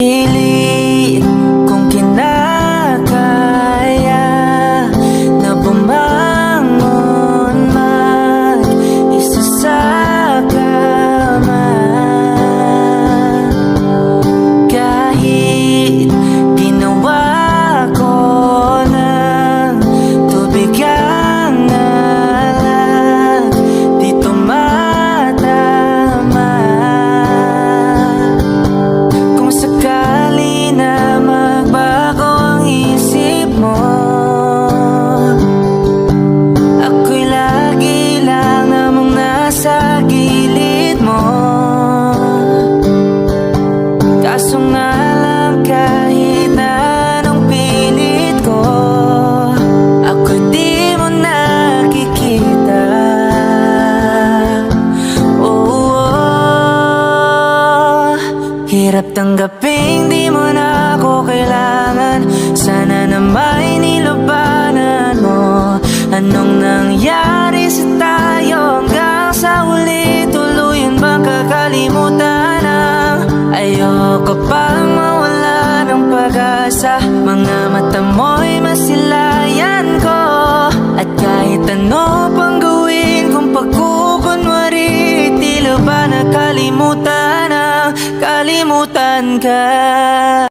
Pilit kung kinakaya na bumangon mag-isa sa kama, kahit ginawa ko ng tubig ang alak, di tumatama. Kung sakali na magbago ang isip mo, ako'y lagi lang namang nasa gilid mo. Kaso nga lang kahit anong pilit ko, ako'y di mo nakikita. Hirap tanggaping di mo na ako kailangan. Sana na may nilabanan mo. Anong nangyari sa tayo hanggang sa huli? Tuluyan bang kakalimutan ang ayoko pang mawala ng pag-asa. Mga mata mo'y masilayan ko, at kahit ano pang gawin kung pagkukunwari, tila ba nakalimutan ang kalimutan ka.